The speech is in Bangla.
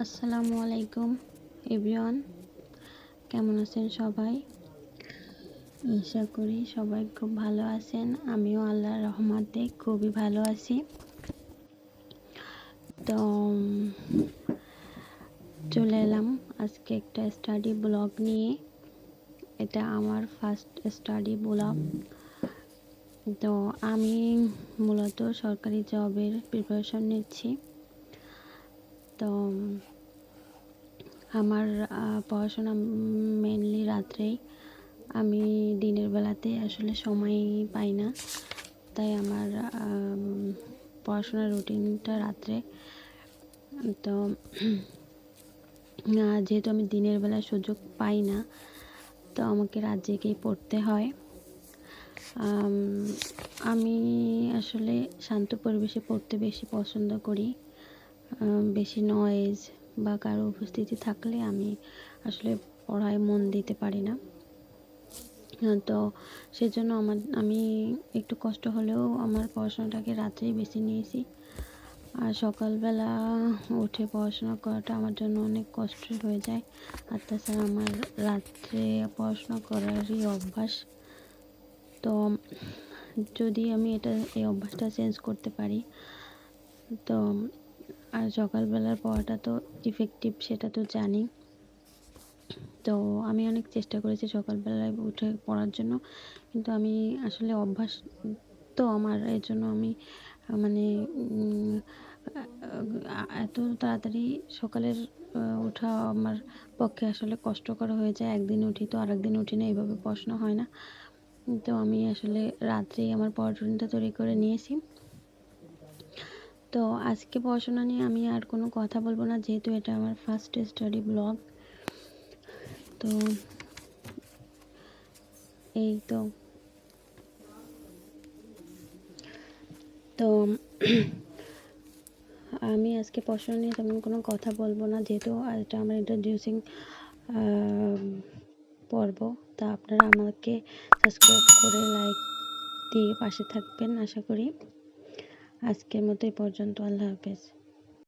আসসালামু আলাইকুম এভরিওয়ান, কেমন আছেন সবাই? আশা করি সবাই খুব ভালো আছেন। আমিও আল্লাহর রহমতে খুবই ভালো আছি। তো চলে এলাম আজকে একটা স্টাডি ব্লগ নিয়ে। এটা আমার ফার্স্ট স্টাডি ব্লগ। তো আমি মূলত সরকারি জবের প্রিপারেশন নিচ্ছি। তো আমার পড়াশোনা মেনলি রাত্রেই, আমি দিনের বেলাতে আসলে সময় পাই না, তাই আমার পড়াশোনার রুটিনটা রাত্রে। তো যেহেতু আমি দিনের বেলা সুযোগ পাই না, তো আমাকে রাত জেগেই পড়তে হয়। আমি আসলে শান্ত পরিবেশে পড়তে বেশি পছন্দ করি। বেশি নয়েজ বা কারো উপস্থিতি থাকলে আমি আসলে পড়ায় মন দিতে পারি না। তো সেজন্য আমি একটু কষ্ট হলেও আমার পড়াশোনাটাকে রাত্রেই বেছে নিয়েছি। আর সকালবেলা উঠে পড়াশোনা করাটা আমার জন্য অনেক কষ্টের হয়ে যায়। আর তাছাড়া আমার রাত্রে পড়াশোনা করারই অভ্যাস। তো যদি আমি এই অভ্যাসটা চেঞ্জ করতে পারি, তো আর সকালবেলার পড়াটা তো ইফেক্টিভ, সেটা তো জানি। তো আমি অনেক চেষ্টা করেছি সকালবেলায় উঠে পড়ার জন্য, কিন্তু আমি আসলে অভ্যাস তো আমার, এর জন্য আমি মানে এত তাড়াতাড়ি সকালের ওঠা আমার পক্ষে আসলে কষ্টকর হয়ে যায়। একদিন উঠি তো আরেকদিন উঠি না, এইভাবে পড়াশোনা হয় না। তো আমি আসলে রাত্রেই আমার পড়ার রুটিনটা তৈরি করে নিয়েছি। তো আজকে পড়াশোনা নিয়ে আমি আর কোনো কথা বলবো না, যেহেতু এটা আমার ফার্স্ট স্টাডি ব্লগ। তো এই তো তো আমি আজকে পড়াশোনা নিয়ে তেমন কোনো কথা বলবো না, যেহেতু এটা আমার ইন্ট্রোডিউসিং পর্ব। তা আপনারা আমাকে সাবস্ক্রাইব করে লাইক দিয়ে পাশে থাকবেন আশা করি। আজকের মতো এই পর্যন্ত। আল্লাহ হাফেজ।